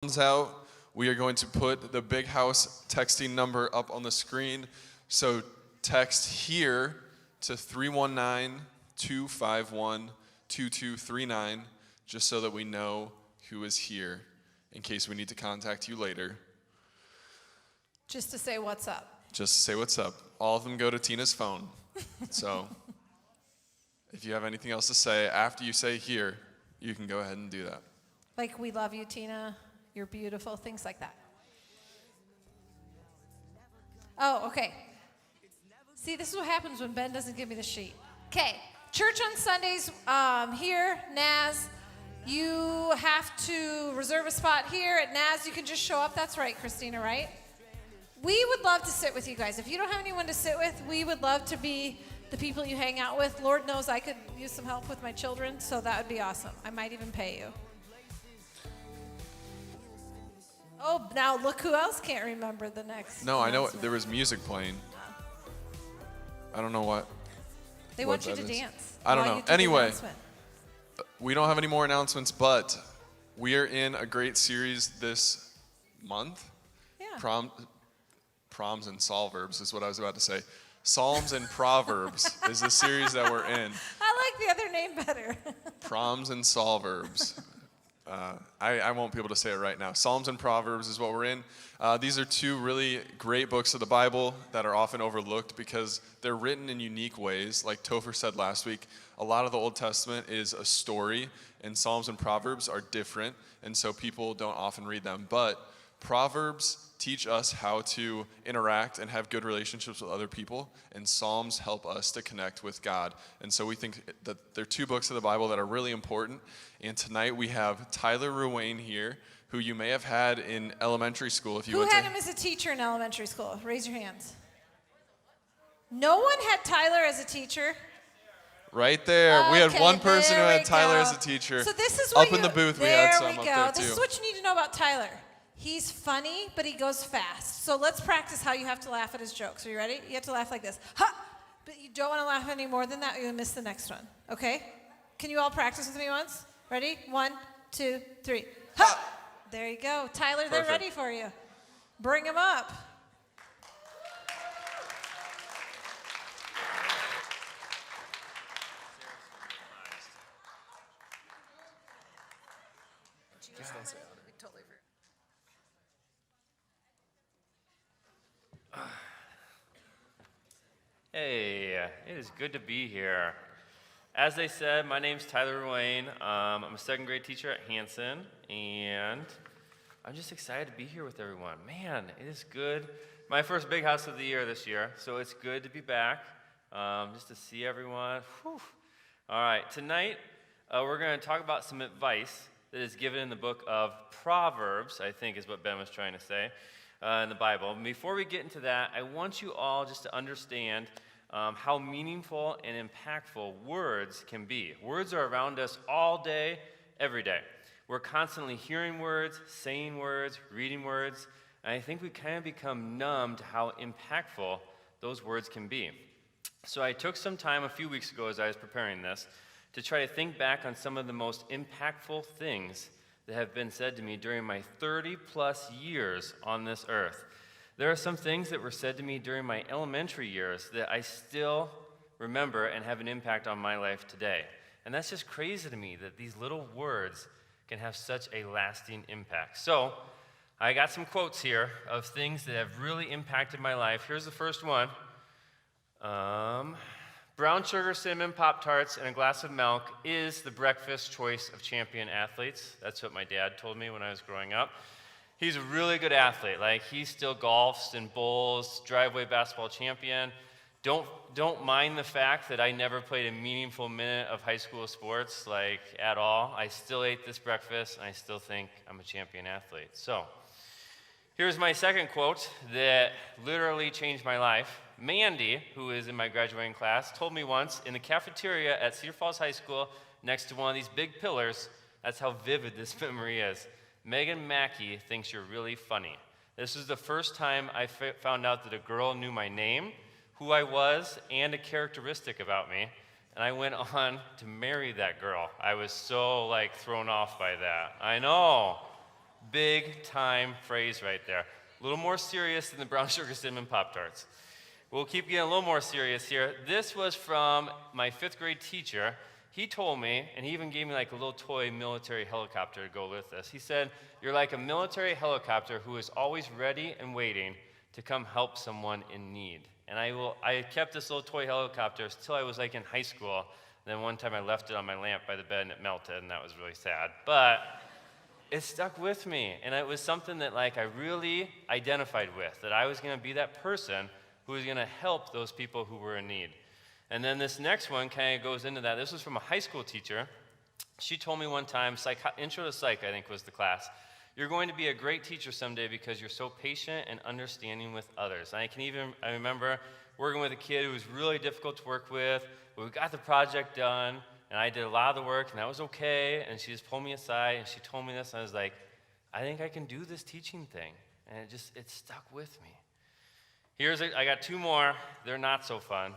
Out, we are going to put the Big House texting number up on the screen. So text here to 319-251-2239 just so that we know who is here in case we need to contact you later. Just to say what's up. Just to say what's up. All of them go to Tina's phone. So if you have anything else to say after you say here, you can go ahead and do that. Like, we love you, Tina. You're beautiful, things like that. Oh, okay. See, this is what happens when Ben doesn't give me the sheet. Okay, church on Sundays here, Naz. You have to reserve a spot here at Naz. You can just show up. That's right, Christina, right? We would love to sit with you guys. If you don't have anyone to sit with, we would love to be the people you hang out with. Lord knows I could use some help with my children, so that would be awesome. I might even pay you. Oh, now look who else can't remember the next. No, I know there was music playing. I don't know what. They want you to dance. I don't know. Anyway, we don't have any more announcements, but we are in a great series this month. Yeah. Proms and Solverbs is what I was about to say. Psalms and Proverbs is the series that we're in. I like the other name better. Proms and Solverbs. I won't be able to say it right now. Psalms and Proverbs is what we're in. These are two really great books of the Bible that are often overlooked because they're written in unique ways. Like Topher said last week, a lot of the Old Testament is a story, and Psalms and Proverbs are different, and so people don't often read them. But Proverbs teach us how to interact and have good relationships with other people, and Psalms help us to connect with God. And so we think that they're two books of the Bible that are really important. And tonight we have Tyler Ruane here, who you may have had in elementary school. If you Who had him as a teacher in elementary school? Raise your hands. No one had Tyler as a teacher? Right there. Okay, we had one person who had Tyler as a teacher. So this is what up in the booth, we had some up there too. This is what you need to know about Tyler. He's funny, but he goes fast. So let's practice how you have to laugh at his jokes. Are you ready? You have to laugh like this. Ha! But you don't want to laugh any more than that, or you'll miss the next one. Okay? Can you all practice with me once? Ready? 1, 2, 3. Ha! There you go. Tyler, they're ready for you. Bring them up. Just don't say Totally Hey, it is good to be here. As they said, my name's Tyler Ruane. I'm a second grade teacher at Hanson, and I'm just excited to be here with everyone. Man, it is good. My first big house of the year this year, so it's good to be back, just to see everyone. Whew. All right, tonight we're going to talk about some advice that is given in the book of Proverbs, I think is what Ben was trying to say, in the Bible. And before we get into that, I want you all just to understand how meaningful and impactful words can be. Words are around us all day, every day. We're constantly hearing words, saying words, reading words, and I think we kind of become numb to how impactful those words can be. So I took some time a few weeks ago as I was preparing this to try to think back on some of the most impactful things that have been said to me during my 30-plus years on this earth. There are some things that were said to me during my elementary years that I still remember and have an impact on my life today. And that's just crazy to me that these little words can have such a lasting impact. So I got some quotes here of things that have really impacted my life. Here's the first one. Brown sugar, cinnamon Pop-Tarts, and a glass of milk is the breakfast choice of champion athletes. That's what my dad told me when I was growing up. He's a really good athlete. Like, he still golfs and bowls, driveway basketball champion. Don't mind the fact that I never played a meaningful minute of high school sports, like, at all. I still ate this breakfast, and I still think I'm a champion athlete. So, here's my second quote that literally changed my life. Mandy, who is in my graduating class, told me once in the cafeteria at Cedar Falls High School next to one of these big pillars, that's how vivid this memory is. Megan Mackey thinks you're really funny. This was the first time I found out that a girl knew my name, who I was, and a characteristic about me. And I went on to marry that girl. I was so, thrown off by that. I know. Big time phrase right there. A little more serious than the brown sugar cinnamon Pop-Tarts. We'll keep getting a little more serious here. This was from my 5th grade teacher. He told me, and he even gave me like a little toy military helicopter to go with this. He said, "You're like a military helicopter who is always ready and waiting to come help someone in need." And I kept this little toy helicopter until I was like in high school. Then one time I left it on my lamp by the bed and it melted, and that was really sad. But it stuck with me, and it was something that like I really identified with, that I was going to be that person who was going to help those people who were in need. And then this next one kind of goes into that. This was from a high school teacher. She told me one time, Intro to Psych, I think was the class, "You're going to be a great teacher someday because you're so patient and understanding with others." And I remember working with a kid who was really difficult to work with, but we got the project done, and I did a lot of the work, and that was okay, and she just pulled me aside, and she told me this, and I was like, I think I can do this teaching thing, and it stuck with me. I got 2 more. They're not so fun.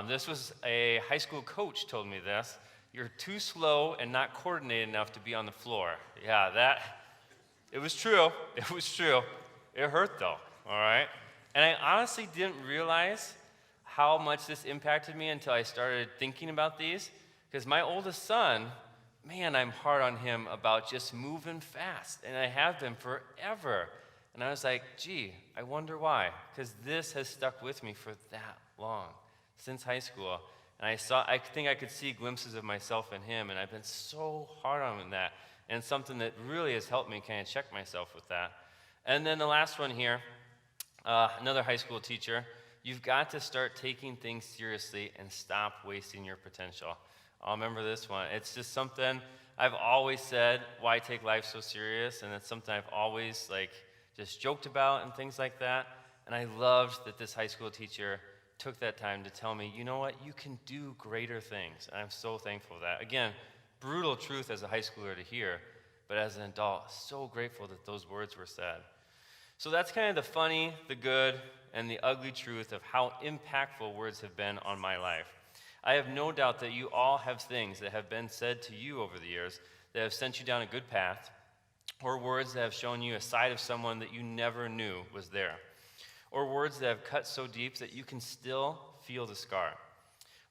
This was a high school coach told me this. "You're too slow and not coordinated enough to be on the floor." Yeah, it was true. It was true. It hurt though, all right? And I honestly didn't realize how much this impacted me until I started thinking about these. Because my oldest son, man, I'm hard on him about just moving fast. And I have been forever. And I was like, gee, I wonder why. Because this has stuck with me for that long, since high school. And I think I could see glimpses of myself in him, and I've been so hard on him in that. And it's something that really has helped me kind of check myself with that. And then the last one here, another high school teacher, "You've got to start taking things seriously and stop wasting your potential." I'll remember this one. It's just something I've always said, why take life so serious? And it's something I've always just joked about and things like that. And I loved that this high school teacher took that time to tell me, you know what, you can do greater things. And I'm so thankful for that. Again, brutal truth as a high schooler to hear, but as an adult, so grateful that those words were said. So that's kind of the funny, the good, and the ugly truth of how impactful words have been on my life. I have no doubt that you all have things that have been said to you over the years that have sent you down a good path, or words that have shown you a side of someone that you never knew was there, or words that have cut so deep that you can still feel the scar.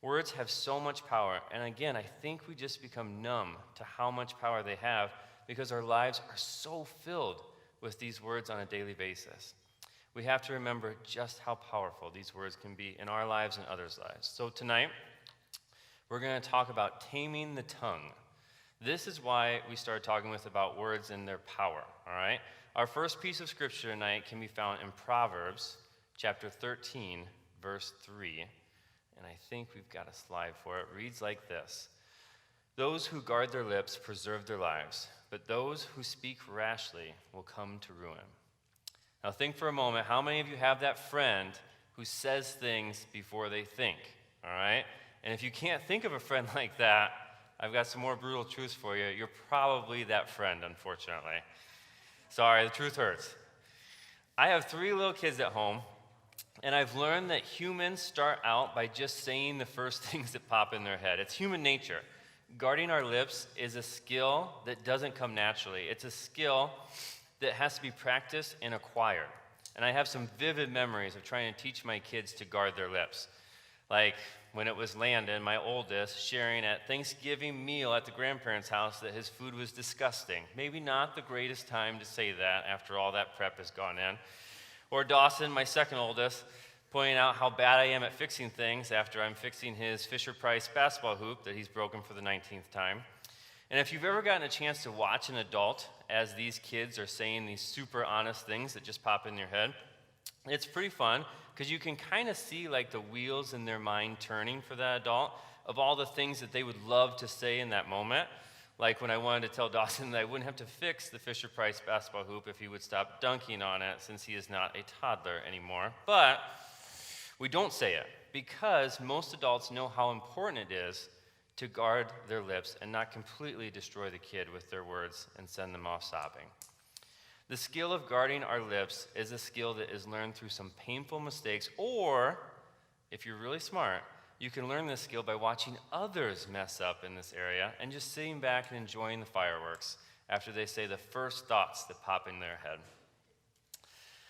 Words have so much power, and again, I think we just become numb to how much power they have because our lives are so filled with these words on a daily basis. We have to remember just how powerful these words can be in our lives and others' lives. So tonight, we're going to talk about taming the tongue. This is why we started talking about words and their power, all right? Our first piece of scripture tonight can be found in Proverbs chapter 13, verse 3. And I think we've got a slide for it. It reads like this: "Those who guard their lips preserve their lives, but those who speak rashly will come to ruin." Now think for a moment, how many of you have that friend who says things before they think, all right? And if you can't think of a friend like that, I've got some more brutal truths for you. You're probably that friend, unfortunately. Sorry, the truth hurts. I have 3 little kids at home, and I've learned that humans start out by just saying the first things that pop in their head. It's human nature. Guarding our lips is a skill that doesn't come naturally. It's a skill that has to be practiced and acquired. And I have some vivid memories of trying to teach my kids to guard their lips. Like when it was Landon, my oldest, sharing at Thanksgiving meal at the grandparents' house that his food was disgusting. Maybe not the greatest time to say that after all that prep has gone in. Or Dawson, my second oldest, pointing out how bad I am at fixing things after I'm fixing his Fisher-Price basketball hoop that he's broken for the 19th time. And if you've ever gotten a chance to watch an adult as these kids are saying these super honest things that just pop in your head, it's pretty fun because you can kind of see the wheels in their mind turning for that adult of all the things that they would love to say in that moment. Like when I wanted to tell Dawson that I wouldn't have to fix the Fisher-Price basketball hoop if he would stop dunking on it since he is not a toddler anymore. But we don't say it because most adults know how important it is to guard their lips and not completely destroy the kid with their words and send them off sobbing. The skill of guarding our lips is a skill that is learned through some painful mistakes, or if you're really smart, you can learn this skill by watching others mess up in this area and just sitting back and enjoying the fireworks after they say the first thoughts that pop in their head.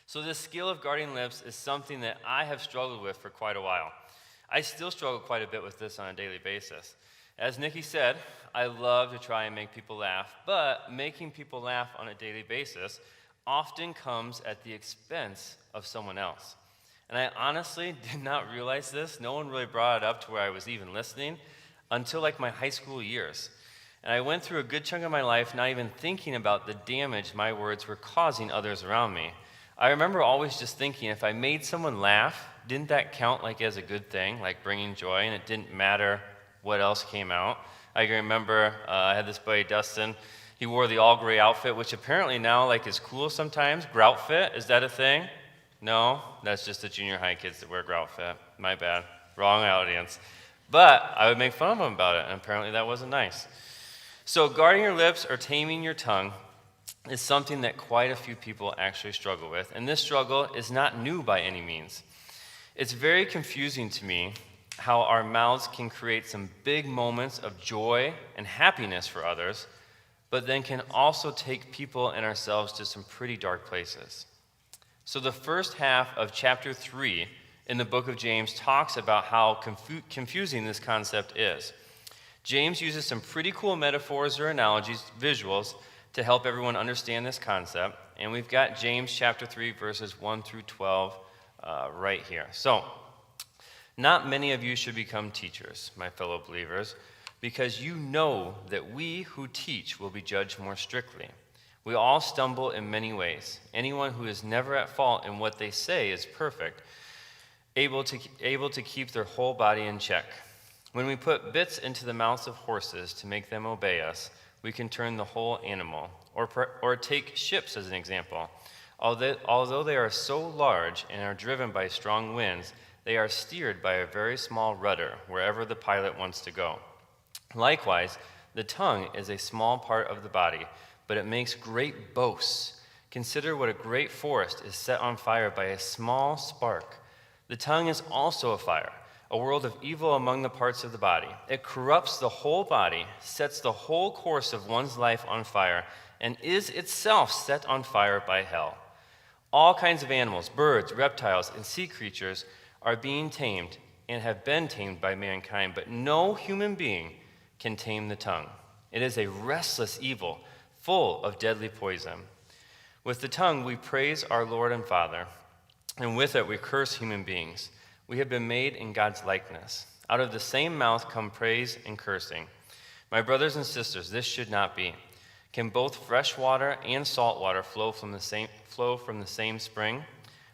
So this skill of guarding lips is something that I have struggled with for quite a while. I still struggle quite a bit with this on a daily basis. As Nikki said, I love to try and make people laugh, but making people laugh on a daily basis often comes at the expense of someone else. And I honestly did not realize this. No one really brought it up to where I was even listening until like my high school years. And I went through a good chunk of my life not even thinking about the damage my words were causing others around me. I remember always just thinking if I made someone laugh, didn't that count like as a good thing, like bringing joy, and it didn't matter what else came out. I can remember I had this buddy, Dustin. He wore the all-gray outfit, which apparently now like is cool sometimes. Groutfit, is that a thing? No? That's just the junior high kids that wear Groutfit. My bad. Wrong audience. But I would make fun of him about it, and apparently that wasn't nice. So guarding your lips or taming your tongue is something that quite a few people actually struggle with, and this struggle is not new by any means. It's very confusing to me how our mouths can create some big moments of joy and happiness for others, but then can also take people and ourselves to some pretty dark places. So the first half of chapter 3 in the book of James talks about how confusing this concept is. James uses some pretty cool metaphors or analogies, visuals, to help everyone understand this concept. And we've got James chapter 3, verses 1 through 12 right here. So, not many of you should become teachers, my fellow believers, because you know that we who teach will be judged more strictly. We all stumble in many ways. Anyone who is never at fault in what they say is perfect, able to keep their whole body in check. When we put bits into the mouths of horses to make them obey us, we can turn the whole animal. Or take ships as an example. Although they are so large and are driven by strong winds, they are steered by a very small rudder wherever the pilot wants to go. Likewise, the tongue is a small part of the body, but it makes great boasts. Consider what a great forest is set on fire by a small spark. The tongue is also a fire, a world of evil among the parts of the body. It corrupts the whole body, sets the whole course of one's life on fire, and is itself set on fire by hell. All kinds of animals, birds, reptiles, and sea creatures are being tamed and have been tamed by mankind, but no human being can tame the tongue. It is a restless evil, full of deadly poison. With the tongue we praise our Lord and Father, and with it we curse human beings. We have been made in God's likeness. Out of the same mouth come praise and cursing. My brothers and sisters, this should not be. Can both fresh water and salt water flow from the same spring?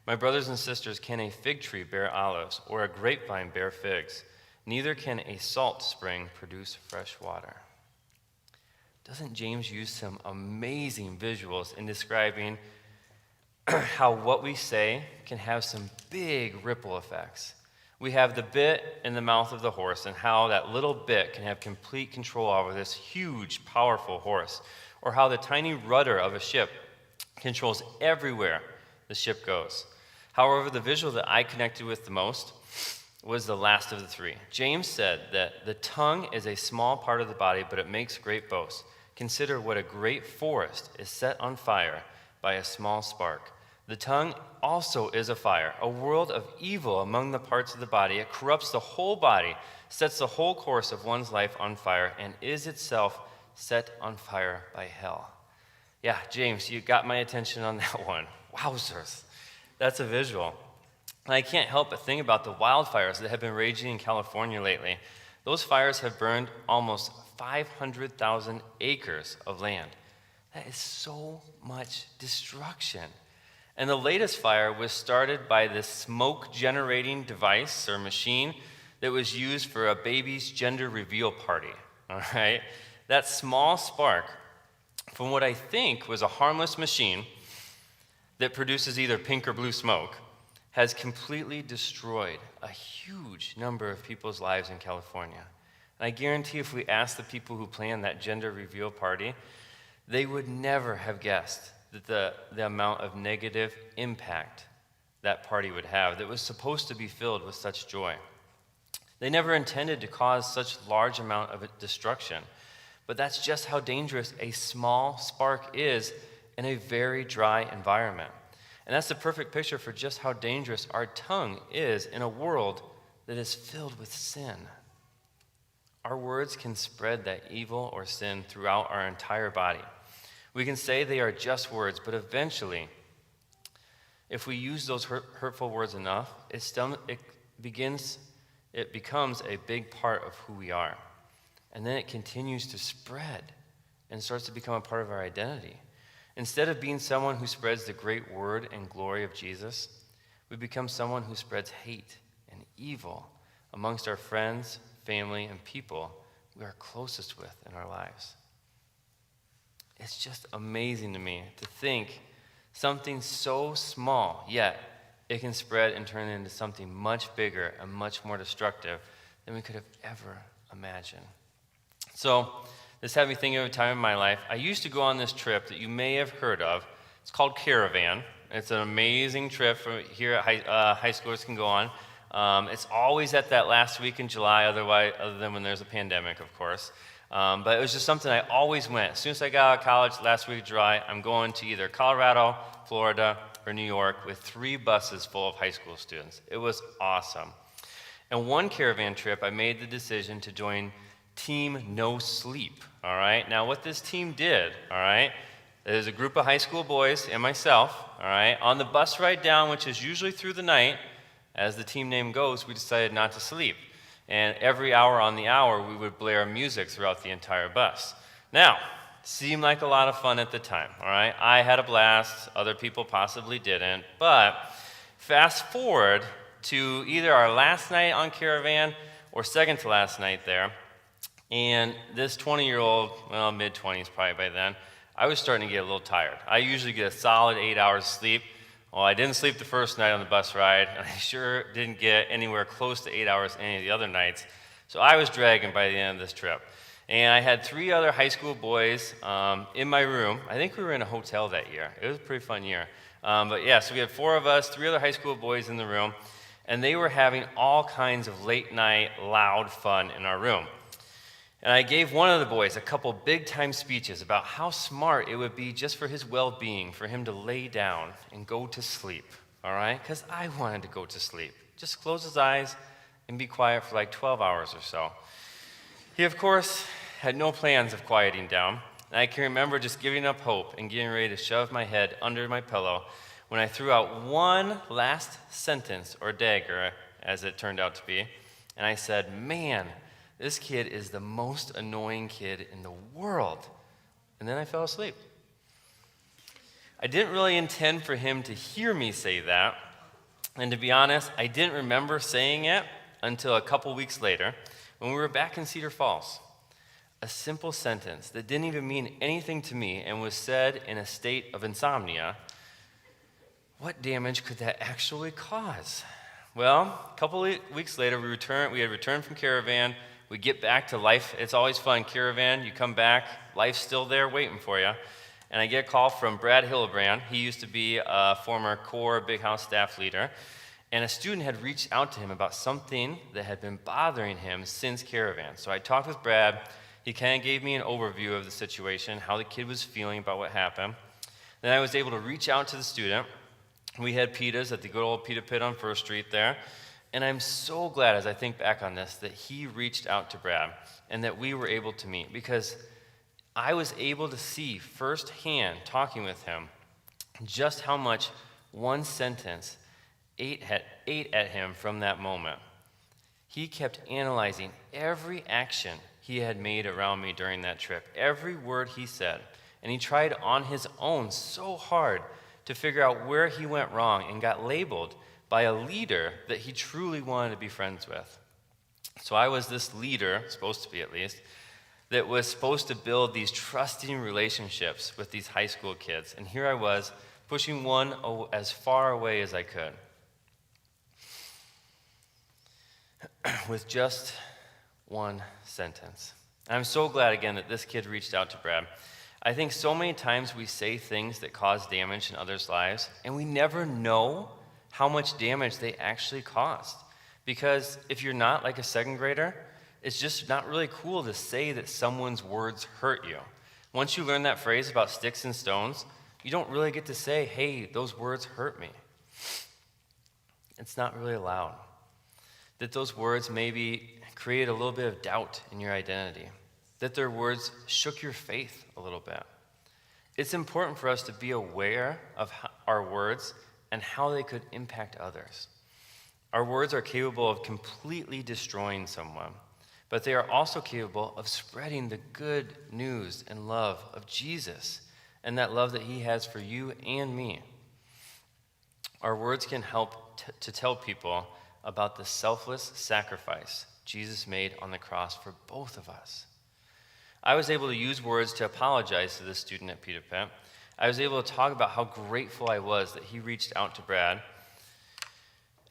My brothers and sisters, can a fig tree bear olives, or a grapevine bear figs? Neither can a salt spring produce fresh water. Doesn't James use some amazing visuals in describing how what we say can have some big ripple effects? We have the bit in the mouth of the horse and how that little bit can have complete control over this huge, powerful horse, or how the tiny rudder of a ship controls everywhere the ship goes. However, the visual that I connected with the most was the last of the three. James said that the tongue is a small part of the body, but it makes great boasts. Consider what a great forest is set on fire by a small spark. The tongue also is a fire, a world of evil among the parts of the body. It corrupts the whole body, sets the whole course of one's life on fire, and is itself set on fire by hell. Yeah, James, you got my attention on that one. Wowzers. That's a visual. And I can't help but think about the wildfires that have been raging in California lately. Those fires have burned almost 500,000 acres of land. That is so much destruction. And the latest fire was started by this smoke-generating device or machine that was used for a baby's gender reveal party, all right? That small spark from what I think was a harmless machine that produces either pink or blue smoke has completely destroyed a huge number of people's lives in California. And I guarantee if we asked the people who planned that gender reveal party, they would never have guessed that the amount of negative impact that party would have that was supposed to be filled with such joy. They never intended to cause such large amount of destruction, But that's just how dangerous a small spark is in a very dry environment. And that's the perfect picture for just how dangerous our tongue is in a world that is filled with sin. Our words can spread that evil or sin throughout our entire body. We can say they are just words, but eventually, if we use those hurtful words enough, it becomes a big part of who we are. And then it continues to spread and starts to become a part of our identity. Instead of being someone who spreads the great word and glory of Jesus, we become someone who spreads hate and evil amongst our friends, family, and people we are closest with in our lives. It's just amazing to me to think something so small, yet it can spread and turn into something much bigger and much more destructive than we could have ever imagined. So, this had me thinking of a time in my life. I used to go on this trip that you may have heard of. It's called Caravan. It's an amazing trip from here at high schoolers can go on. It's always at that last week in July, other than when there's a pandemic, of course. But it was just something I always went. As soon as I got out of college, last week of July, I'm going to either Colorado, Florida, or New York with 3 buses full of high school students. It was awesome. And one caravan trip, I made the decision to join Team No Sleep, all right? Now, what this team did, all right, there's a group of high school boys and myself, all right? On the bus ride down, which is usually through the night, as the team name goes, we decided not to sleep. And every hour on the hour, we would blare music throughout the entire bus. Now, seemed like a lot of fun at the time, all right? I had a blast. Other people possibly didn't. But fast forward to either our last night on Caravan or second to last night there, and this 20-year-old, well, mid-20s probably by then, I was starting to get a little tired. I usually get a solid 8 hours of sleep. Well, I didn't sleep the first night on the bus ride, and I sure didn't get anywhere close to 8 hours any of the other nights. So I was dragging by the end of this trip. And I had 3 other high school boys in my room. I think we were in a hotel that year. It was a pretty fun year. But yeah, so we had 4 of us, 3 other high school boys in the room, and they were having all kinds of late night, loud fun in our room. And I gave one of the boys a couple big-time speeches about how smart it would be just for his well-being, for him to lay down and go to sleep, all right? Because I wanted to go to sleep. Just close his eyes and be quiet for like 12 hours or so. He, of course, had no plans of quieting down. And I can remember just giving up hope and getting ready to shove my head under my pillow when I threw out one last sentence, or dagger, as it turned out to be. And I said, "Man, this kid is the most annoying kid in the world." And then I fell asleep. I didn't really intend for him to hear me say that. And to be honest, I didn't remember saying it until a couple weeks later when we were back in Cedar Falls. A simple sentence that didn't even mean anything to me and was said in a state of insomnia. What damage could that actually cause? Well, a couple weeks later, we had returned from Caravan. We get back to life. It's always fun. Caravan, you come back, life's still there waiting for you. And I get a call from Brad Hillebrand. He used to be a former core BIGhouse staff leader. And a student had reached out to him about something that had been bothering him since Caravan. So I talked with Brad. He kind of gave me an overview of the situation, how the kid was feeling about what happened. Then I was able to reach out to the student. We had pitas at the good old pita pit on First Street there. And I'm so glad, as I think back on this, that he reached out to Brad and that we were able to meet, because I was able to see firsthand, talking with him, just how much one sentence ate at him from that moment. He kept analyzing every action he had made around me during that trip, every word he said, and he tried on his own so hard to figure out where he went wrong and got labeled by a leader that he truly wanted to be friends with. So I was this leader, supposed to be at least, that was supposed to build these trusting relationships with these high school kids. And here I was, pushing one as far away as I could, with just one sentence. I'm so glad, again, that this kid reached out to Brad. I think so many times we say things that cause damage in others' lives, and we never know how much damage they actually caused. Because if you're not like a second grader, It's just not really cool to say that someone's words hurt you. Once you learn that phrase about sticks and stones, you don't really get to say, hey, those words hurt me. It's not really allowed. That those words maybe create a little bit of doubt in your identity. That their words shook your faith a little bit. It's important for us to be aware of our words and how they could impact others. Our words are capable of completely destroying someone, but they are also capable of spreading the good news and love of Jesus and that love that he has for you and me. Our words can help to tell people about the selfless sacrifice Jesus made on the cross for both of us. I was able to use words to apologize to this student at Peter Pet. I was able to talk about how grateful I was that he reached out to Brad,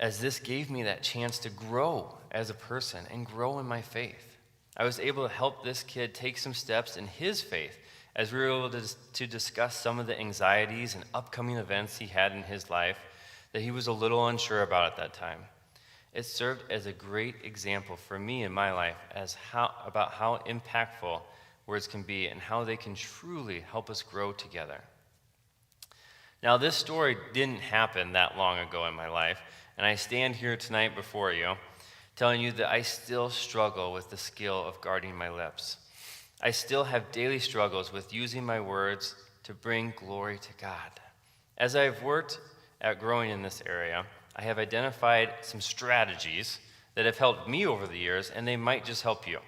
as this gave me that chance to grow as a person and grow in my faith. I was able to help this kid take some steps in his faith as we were able to discuss some of the anxieties and upcoming events he had in his life that he was a little unsure about at that time. It served as a great example for me in my life about how impactful words can be and how they can truly help us grow together. Now, this story didn't happen that long ago in my life, and I stand here tonight before you telling you that I still struggle with the skill of guarding my lips. I still have daily struggles with using my words to bring glory to God. As I've worked at growing in this area, I have identified some strategies that have helped me over the years, and they might just help you.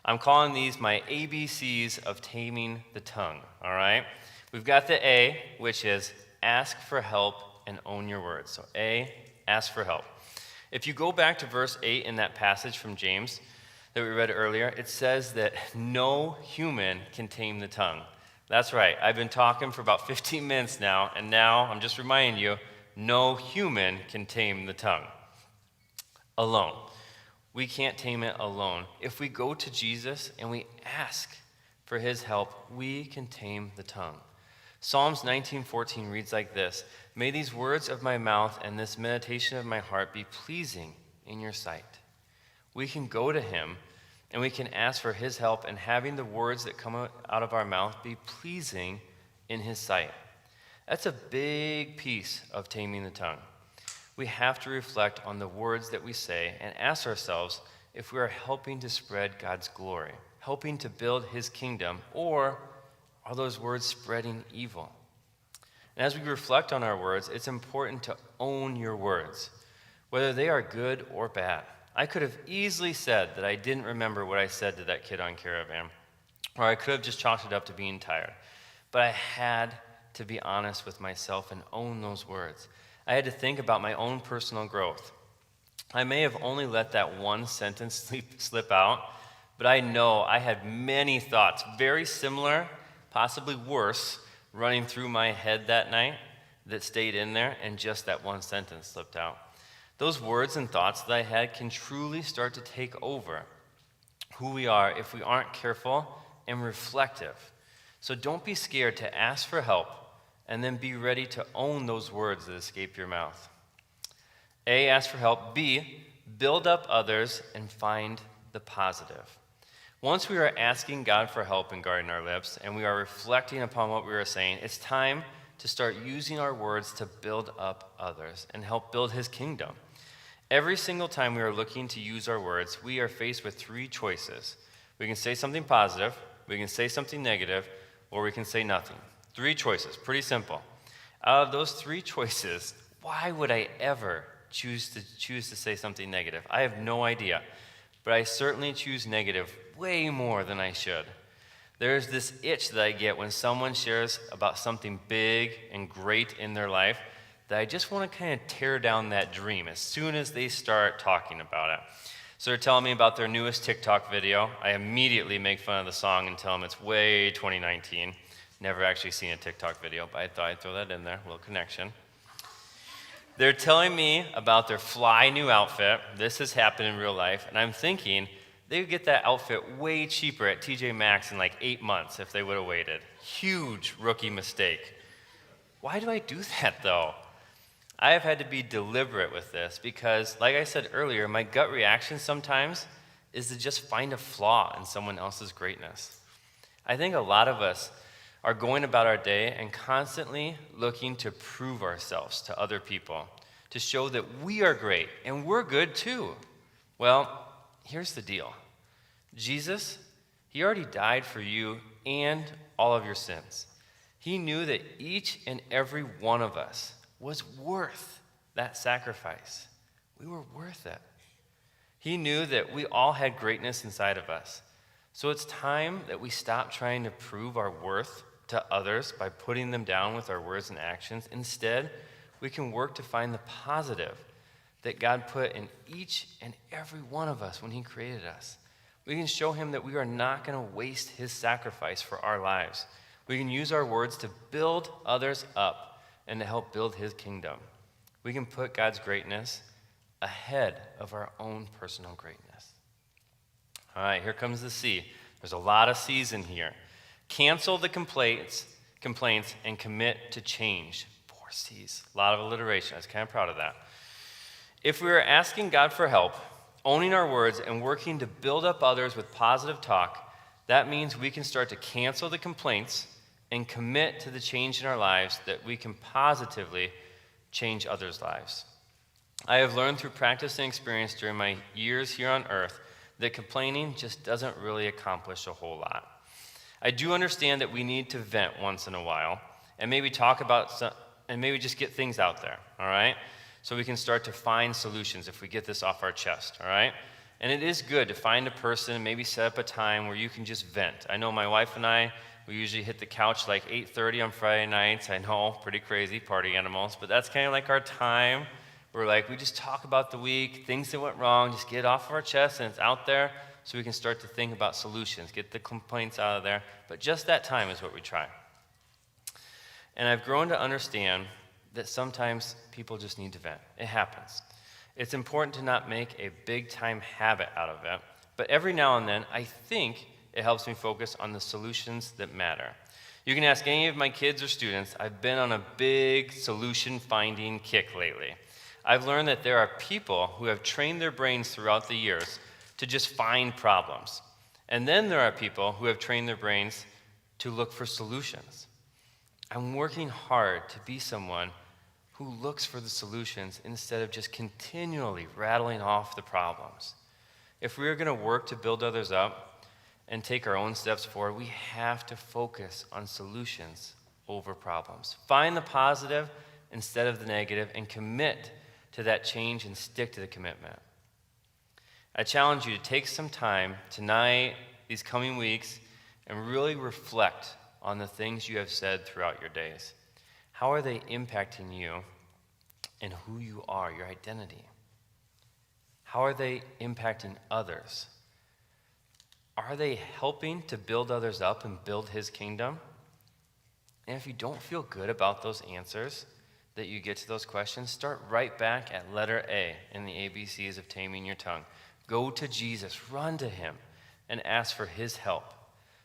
I'm calling these my ABCs of taming the tongue, all right? We've got the A, which is ask for help and own your words. So A, ask for help. If you go back to verse 8 in that passage from James that we read earlier, it says that no human can tame the tongue. That's right. I've been talking for about 15 minutes now, and now I'm just reminding you, no human can tame the tongue alone. We can't tame it alone. If we go to Jesus and we ask for his help, we can tame the tongue. Psalms 19:14 reads like this: "May these words of my mouth and this meditation of my heart be pleasing in your sight." We can go to him and we can ask for his help, and having the words that come out of our mouth be pleasing in his sight. That's a big piece of taming the tongue. We have to reflect on the words that we say and ask ourselves if we are helping to spread God's glory, helping to build his kingdom, or are those words spreading evil? And as we reflect on our words, it's important to own your words, whether they are good or bad. I could have easily said that I didn't remember what I said to that kid on Caravan, or I could have just chalked it up to being tired. But I had to be honest with myself and own those words. I had to think about my own personal growth. I may have only let that one sentence slip out, but I know I had many thoughts, very similar, possibly worse, running through my head that night that stayed in there, and just that one sentence slipped out. Those words and thoughts that I had can truly start to take over who we are if we aren't careful and reflective. So don't be scared to ask for help, and then be ready to own those words that escape your mouth. A, ask for help. B, build up others and find the positive. Once we are asking God for help in guarding our lips, and we are reflecting upon what we are saying, it's time to start using our words to build up others and help build his kingdom. Every single time we are looking to use our words, we are faced with three choices. We can say something positive, we can say something negative, or we can say nothing. Three choices, pretty simple. Out of those three choices, why would I ever choose to say something negative? I have no idea, but I certainly choose negative way more than I should. There's this itch that I get when someone shares about something big and great in their life that I just want to kind of tear down that dream as soon as they start talking about it. So they're telling me about their newest TikTok video. I immediately make fun of the song and tell them it's way 2019. Never actually seen a TikTok video, but I thought I'd throw that in there, a little connection. They're telling me about their fly new outfit. This has happened in real life, and I'm thinking they would get that outfit way cheaper at TJ Maxx in like 8 months if they would have waited. Huge rookie mistake. Why do I do that, though? I have had to be deliberate with this because, like I said earlier, my gut reaction sometimes is to just find a flaw in someone else's greatness. I think a lot of us are going about our day and constantly looking to prove ourselves to other people, to show that we are great and we're good too. Well, here's the deal. Jesus, he already died for you and all of your sins. He knew that each and every one of us was worth that sacrifice. We were worth it. He knew that we all had greatness inside of us. So it's time that we stop trying to prove our worth to others by putting them down with our words and actions. Instead, we can work to find the positive that God put in each and every one of us when he created us. We can show him that we are not going to waste his sacrifice for our lives. We can use our words to build others up and to help build his kingdom. We can put God's greatness ahead of our own personal greatness. All right, here comes the C. There's a lot of C's in here. Cancel the complaints, and commit to change. 4 C's. A lot of alliteration. I was kind of proud of that. If we are asking God for help, owning our words, and working to build up others with positive talk, that means we can start to cancel the complaints and commit to the change in our lives that we can positively change others' lives. I have learned through practice and experience during my years here on earth that complaining just doesn't really accomplish a whole lot. I do understand that we need to vent once in a while and maybe talk about and maybe just get things out there, all right? So we can start to find solutions if we get this off our chest, all right? And it is good to find a person, maybe set up a time where you can just vent. I know my wife and I, we usually hit the couch like 8:30 on Friday nights. I know, pretty crazy, party animals, but that's kind of like our time. We're like, we just talk about the week, things that went wrong, just get it off of our chest and it's out there so we can start to think about solutions, get the complaints out of there. But just that time is what we try. And I've grown to understand that sometimes people just need to vent. It happens. It's important to not make a big-time habit out of it, but every now and then, I think it helps me focus on the solutions that matter. You can ask any of my kids or students, I've been on a big solution-finding kick lately. I've learned that there are people who have trained their brains throughout the years to just find problems. And then there are people who have trained their brains to look for solutions. I'm working hard to be someone who looks for the solutions instead of just continually rattling off the problems. If we're going to work to build others up and take our own steps forward, we have to focus on solutions over problems. Find the positive instead of the negative and commit to that change and stick to the commitment. I challenge you to take some time tonight, these coming weeks, and really reflect on the things you have said throughout your days. How are they impacting you and who you are, your identity? How are they impacting others? Are they helping to build others up and build his kingdom? And if you don't feel good about those answers that you get to those questions, start right back at letter A in the ABCs of taming your tongue. Go to Jesus, run to him, and ask for his help.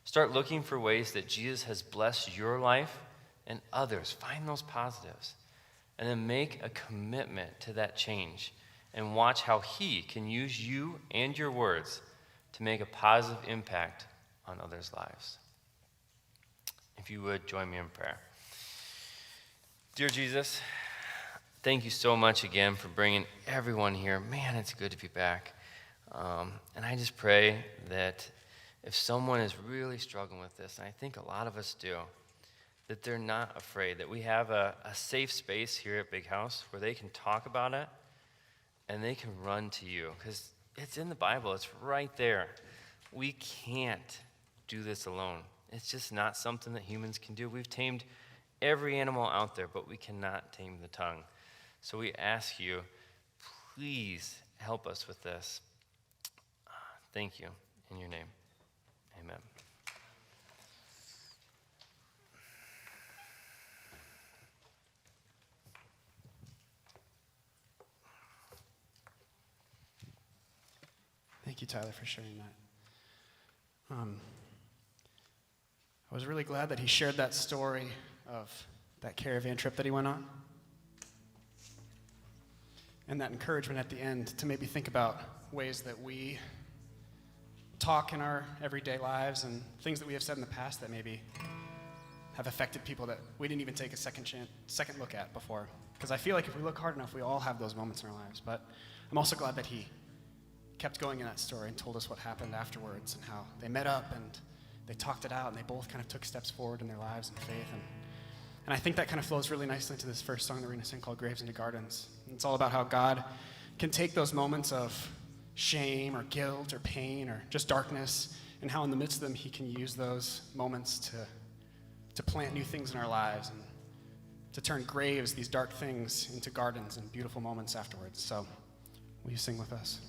Start looking for ways that Jesus has blessed your life and others. Find those positives. And then make a commitment to that change and watch how he can use you and your words to make a positive impact on others' lives. If you would, join me in prayer. Dear Jesus, thank you so much again for bringing everyone here. Man, it's good to be back. And I just pray that if someone is really struggling with this, and I think a lot of us do, that they're not afraid, that we have a safe space here at Big House where they can talk about it and they can run to you, because it's in the Bible. It's right there. We can't do this alone. It's just not something that humans can do. We've tamed every animal out there, but we cannot tame the tongue. So we ask you, please help us with this. Thank you. In your name, amen. Thank you, Tyler, for sharing that. I was really glad that he shared that story of that caravan trip that he went on. And that encouragement at the end to maybe think about ways that we talk in our everyday lives and things that we have said in the past that maybe have affected people that we didn't even take a second look at before. Because I feel like if we look hard enough, we all have those moments in our lives. But I'm also glad that he kept going in that story and told us what happened afterwards and how they met up and they talked it out and they both kind of took steps forward in their lives and faith. And I think that kind of flows really nicely into this first song that we're going to sing called Graves into Gardens. It's all about how God can take those moments of shame or guilt or pain or just darkness, and how in the midst of them he can use those moments to plant new things in our lives and to turn graves, these dark things, into gardens and beautiful moments afterwards. So will you sing with us?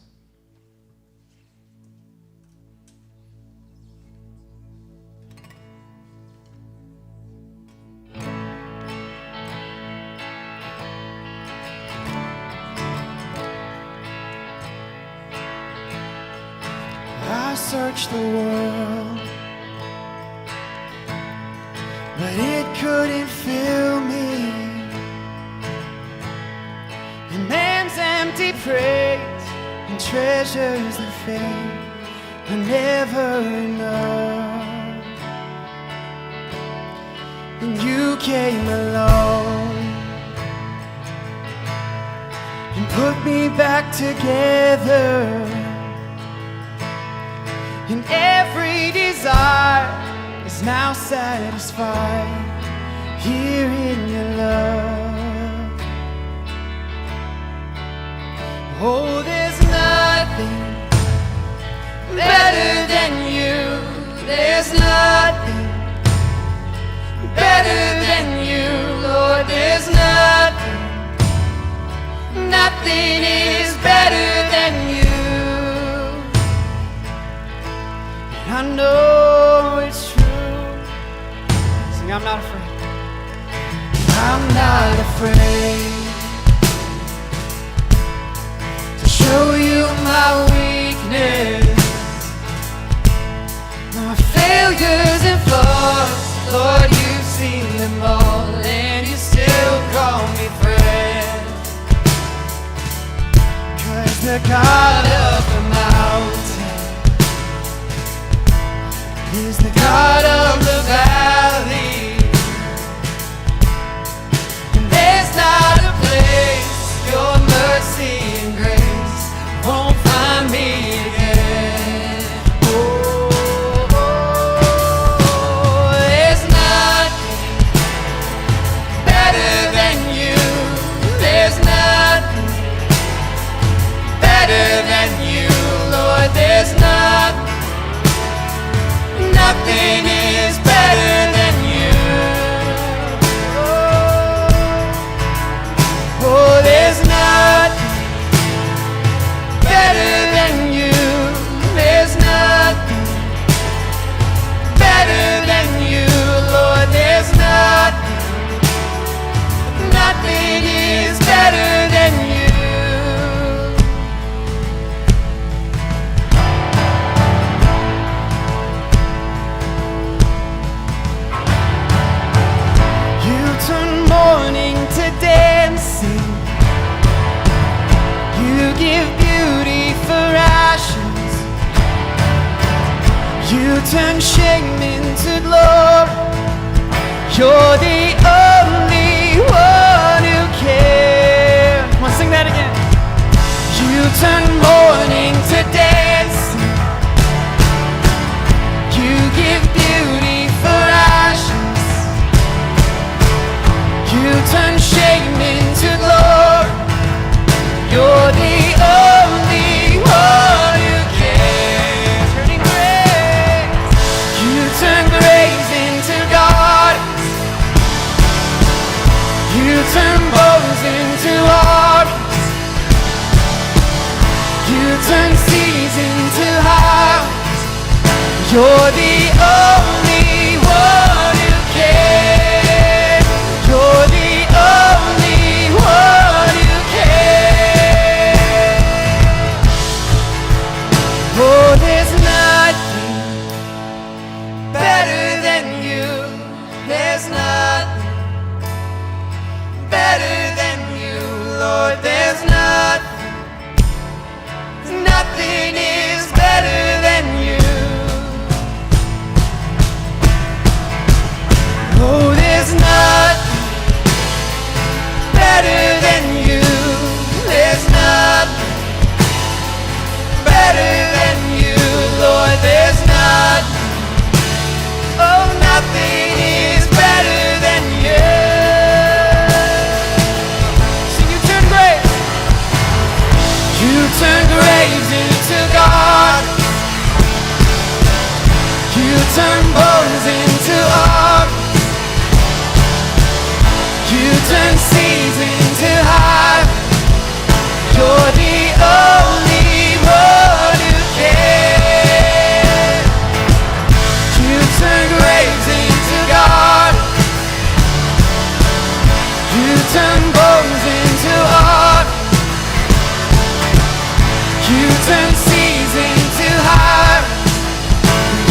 I searched the world, but it couldn't fill me. And man's empty praise and treasures of fame are never enough. And you came along and put me back together. And every desire is now satisfied here in your love. Oh, there's nothing better than you. There's nothing better than you, Lord. There's nothing is better than you. I know it's true. Sing, I'm not afraid. I'm not afraid to show you my weakness, my failures and flaws. Lord, you've seen them all, and you still call me friend. 'Cause the God of the mountain is the God of the valley, and there's not a place your mercy and grace won't find me again. Oh, there's nothing better than you. There's nothing better than you, Lord. There's nothing is better than you. Oh, there's nothing better than you. There's nothing better than you, Lord. There's nothing is better than you. Mourning to dancing, you give beauty for ashes, you turn shame into glory. You're the only one who cares. Come on, sing that again. You turn mourning to dancing, you give beauty for ashes, you turn shame into glory. You're the only one who cares. Turning graves, you turn graves into gardens. You turn bones into armies. You turn seas into highways. You're the only one who cares. You're the only one who cares. Oh, there's nothing better than you. There's nothing better than you, Lord. There's nothing is better than you. season to hide. You're the only one who can. You turn graves into God. You turn bones into art. You turn seas into high.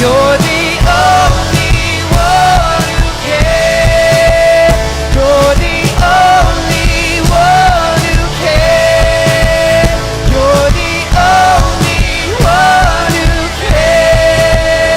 You're the only one who can. You're the only one who can. You're the only one who can.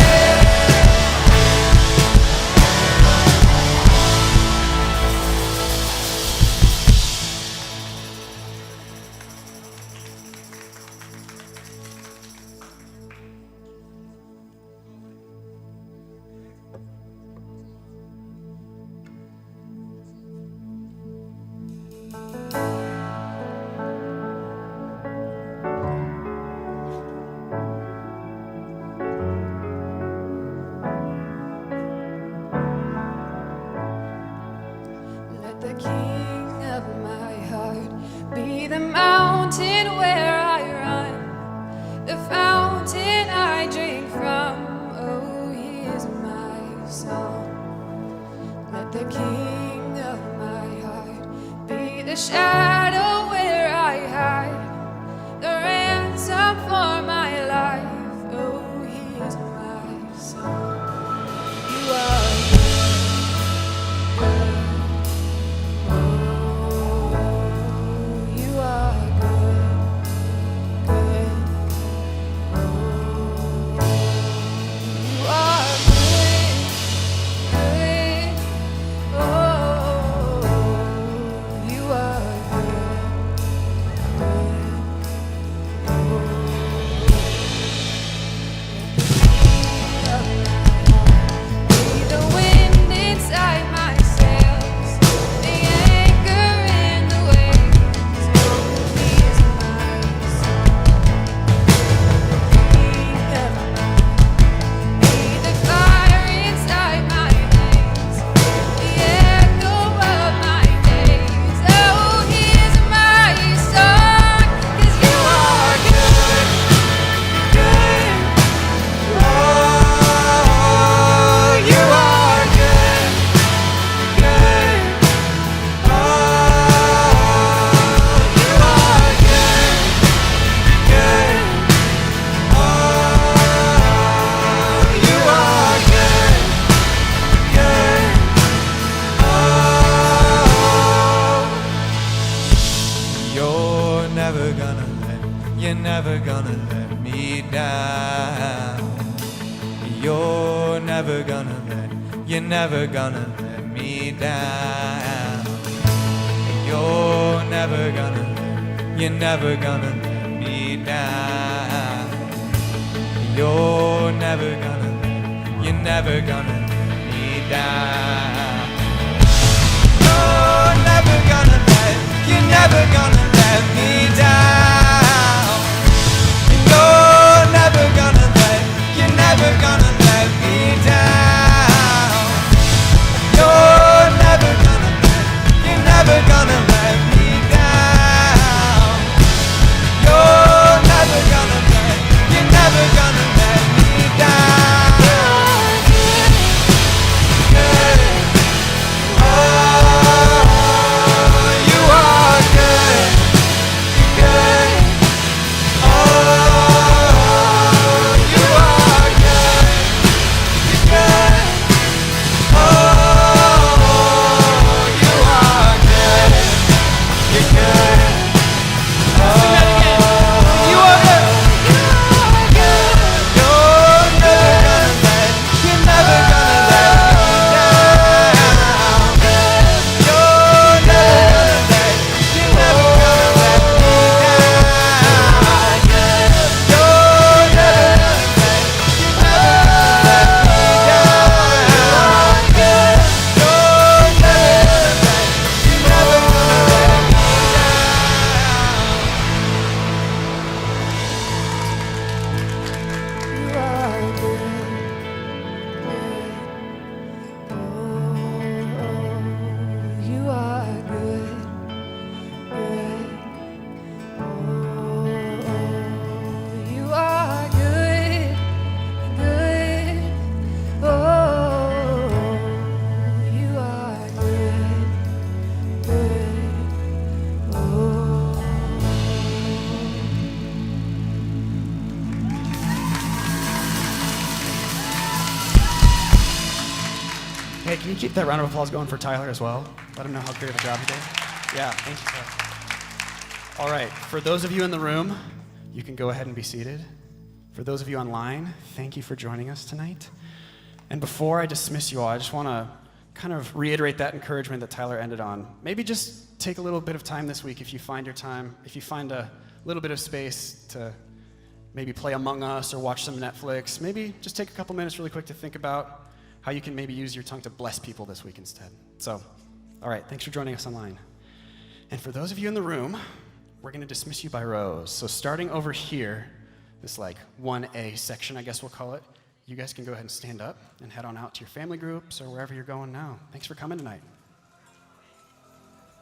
Let the king of my heart be the mountain where I run, the fountain I drink from. Oh, he is my song. Let the king of my heart be the shadow where I hide, the ransom for my life. Oh, he is my song. You are good. You are good, good. You are good, good. Oh, you are good, good. Be the wind inside my sails, the anchor in the waves. He is my king of be the fire inside my veins, the echo of my days. Oh, he is my song, 'cause you are good, good. Oh, you are good, good. Oh, you are good, good. Oh, you are good, good. You're never gonna let me down. You're never gonna let me down. You're never gonna let me down. You're never gonna let me down. You're never gonna let me down. You're never gonna let me down. You're never gonna let me down. You're never gonna let me down. Good. Oh, you are good. can you keep that round of applause going for Tyler as well? Let him know how great of a job he did. Yeah, thank you, sir. All right, for those of you in the room, you can go ahead and be seated. For those of you online, thank you for joining us tonight. And before I dismiss you all, I just want to kind of reiterate that encouragement that Tyler ended on. Maybe just take a little bit of time this week if you find a little bit of space to maybe play Among Us or watch some Netflix. Maybe just take a couple minutes really quick to think about how you can maybe use your tongue to bless people this week instead. So, all right, thanks for joining us online. And for those of you in the room, we're going to dismiss you by rows. So starting over here, this like 1A section, I guess we'll call it, you guys can go ahead and stand up and head on out to your family groups or wherever you're going now. Thanks for coming tonight.